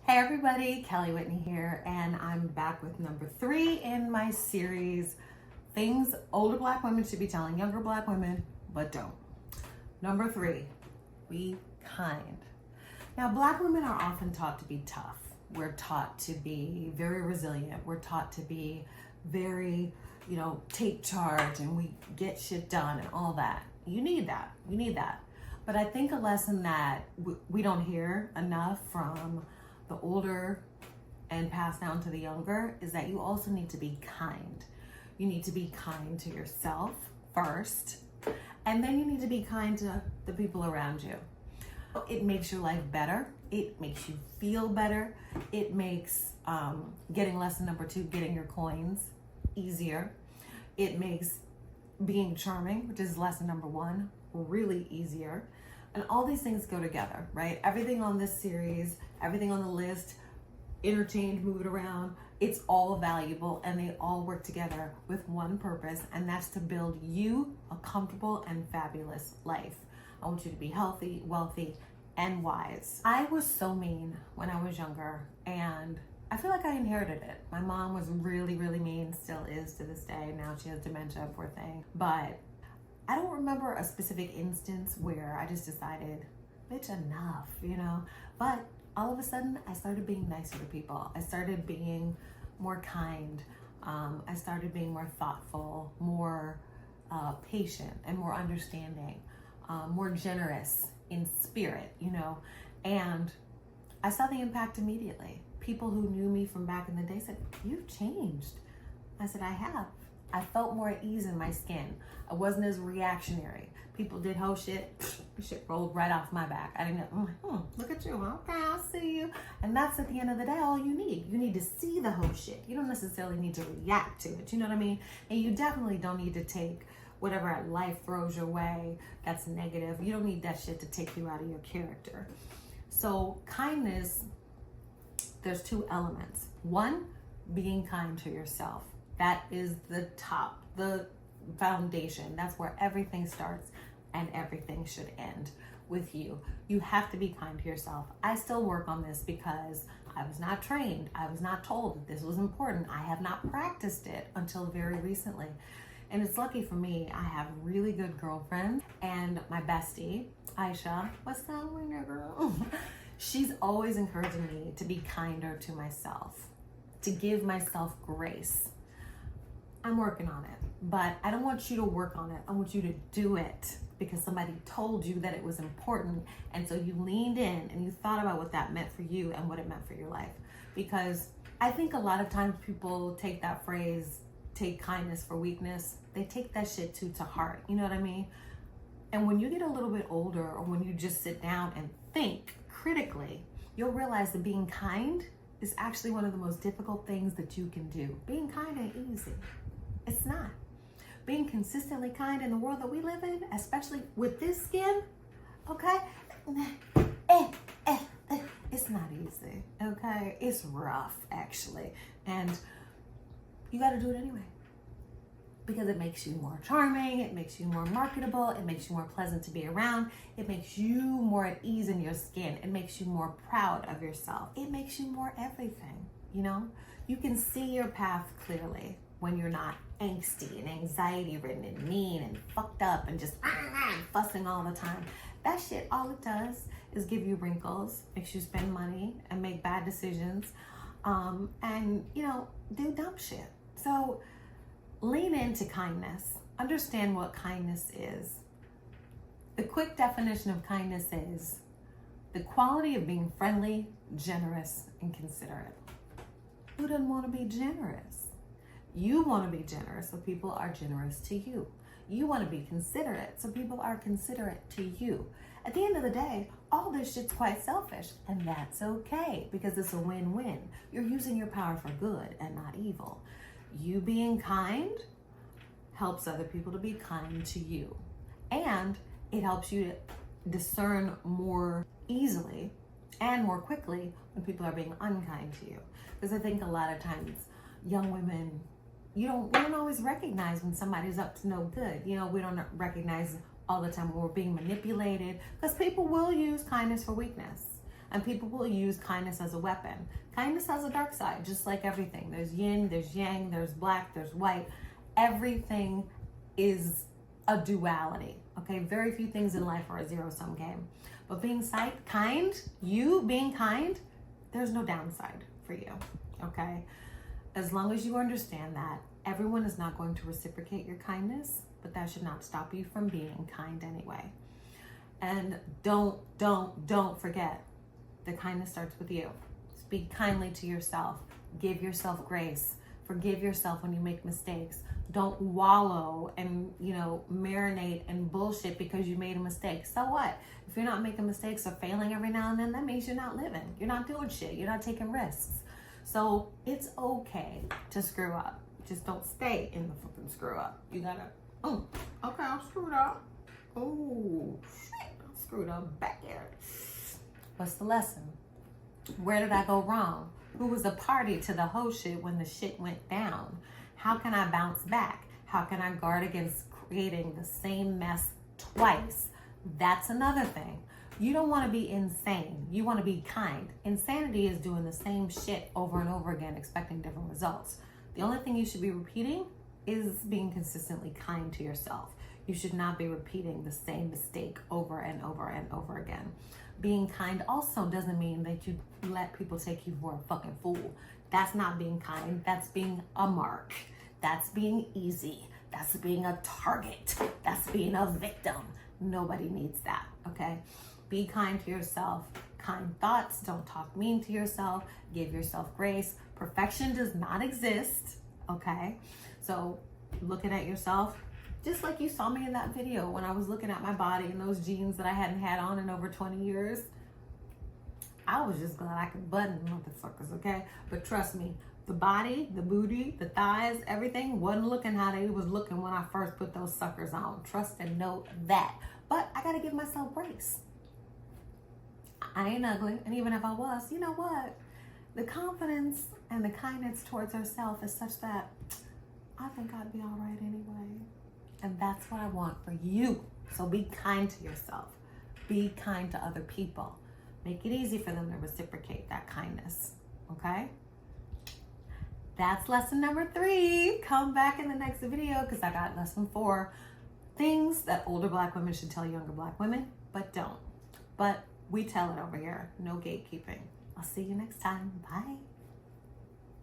Hey everybody, Kelly Whitney here, and I'm back with number 3 in my series, Things Older Black Women Should Be Telling Younger Black Women, but don't. Number 3, be kind. Now, Black women are often taught to be tough. We're taught to be very resilient. We're taught to be very, take charge and we get shit done and all that. You need that. We need that. But I think a lesson that we don't hear enough from the older and passed down to the younger is that you also need to be kind. You need to be kind to yourself first, and then you need to be kind to the people around you. It makes your life better. It makes you feel better. It makes getting lesson number 2, getting your coins, easier. It makes being charming, which is lesson number 1, really easier. And all these things go together, right? Everything on this series, everything on the list, interchange, move it around, it's all valuable and they all work together with one purpose, and that's to build you a comfortable and fabulous life. I want you to be healthy, wealthy, and wise. I was so mean when I was younger, and I feel like I inherited it. My mom was really, really mean, still is to this day. Now she has dementia, poor thing. But I don't remember a specific instance where I just decided, bitch, enough, But all of a sudden, I started being nicer to people. I started being more kind. I started being more thoughtful, more patient, and more understanding, more generous in spirit, And I saw the impact immediately. People who knew me from back in the day said, "You've changed." I said, "I have." I felt more at ease in my skin. I wasn't as reactionary. People did whole shit rolled right off my back. I didn't know, look at you, okay, I see you. And that's at the end of the day all you need. You need to see the whole shit. You don't necessarily need to react to it, you know what I mean? And you definitely don't need to take whatever life throws your way that's negative. You don't need that shit to take you out of your character. So kindness, there's 2 elements. 1, being kind to yourself. That is the top, the foundation. That's where everything starts and everything should end with you. You have to be kind to yourself. I still work on this because I was not trained. I was not told that this was important. I have not practiced it until very recently. And it's lucky for me, I have really good girlfriends, and my bestie, Aisha, what's that with your girl? She's always encouraging me to be kinder to myself, to give myself grace. I'm working on it, but I don't want you to work on it. I want you to do it because somebody told you that it was important. And so you leaned in and you thought about what that meant for you and what it meant for your life. Because I think a lot of times people take that phrase, take kindness for weakness, they take that shit too to heart. You know what I mean? And when you get a little bit older, or when you just sit down and think critically, you'll realize that being kind is actually one of the most difficult things that you can do. Being kind ain't easy. It's not. Being consistently kind in the world that we live in, especially with this skin, okay? It's not easy, okay? It's rough, actually. And you gotta do it anyway. Because it makes you more charming, it makes you more marketable, it makes you more pleasant to be around, it makes you more at ease in your skin, it makes you more proud of yourself, it makes you more everything, You can see your path clearly when you're not angsty and anxiety-ridden and mean and fucked up and just fussing all the time. That shit, all it does is give you wrinkles, makes you spend money and make bad decisions, and, do dumb shit. So lean into kindness. Understand what kindness is. The quick definition of kindness is the quality of being friendly, generous, and considerate. Who doesn't want to be generous? You want to be generous, so people are generous to you. You want to be considerate, so people are considerate to you. At the end of the day, all this shit's quite selfish, and that's okay because it's a win-win. You're using your power for good and not evil. You being kind helps other people to be kind to you, and it helps you to discern more easily and more quickly when people are being unkind to you. Because I think a lot of times young women, we don't always recognize when somebody's up to no good. We don't recognize all the time when we're being manipulated, because people will use kindness for weakness. And people will use kindness as a weapon. Kindness has a dark side, just like everything. There's yin, there's yang, there's black, there's white. Everything is a duality, okay? Very few things in life are a zero-sum game. But being kind, you being kind, there's no downside for you, okay? As long as you understand that everyone is not going to reciprocate your kindness, but that should not stop you from being kind anyway. And don't forget, the kindness starts with you. Speak kindly to yourself. Give yourself grace. Forgive yourself when you make mistakes. Don't wallow and, marinate in bullshit because you made a mistake. So what? If you're not making mistakes or failing every now and then, that means you're not living. You're not doing shit. You're not taking risks. So it's okay to screw up. Just don't stay in the fucking screw up. You gotta, okay, I'm screwed up. Oh, shit, I'm screwed up bad. What's the lesson? Where did I go wrong? Who was a party to the whole shit when the shit went down? How can I bounce back? How can I guard against creating the same mess twice? That's another thing. You don't want to be insane. You want to be kind. Insanity is doing the same shit over and over again, expecting different results. The only thing you should be repeating is being consistently kind to yourself. You should not be repeating the same mistake over and over and over again. Being kind also doesn't mean that you let people take you for a fucking fool. That's not being kind. That's being a mark. That's being easy. That's being a target. That's being a victim. Nobody needs that, okay? Be kind to yourself. Kind thoughts. Don't talk mean to yourself. Give yourself grace. Perfection does not exist, okay? So looking at yourself, just like you saw me in that video when I was looking at my body and those jeans that I hadn't had on in over 20 years. I was just glad I could button motherfuckers, okay? But trust me, the body, the booty, the thighs, everything wasn't looking how they was looking when I first put those suckers on. Trust and know that. But I gotta give myself grace. I ain't ugly, and even if I was, you know what? The confidence and the kindness towards ourselves is such that I think I'd be all right anyway. And that's what I want for you. So be kind to yourself. Be kind to other people. Make it easy for them to reciprocate that kindness, okay? That's lesson number 3. Come back in the next video because I got lesson 4. Things that older black women should tell younger black women, but don't. But we tell it over here. No gatekeeping. I'll see you next time. Bye.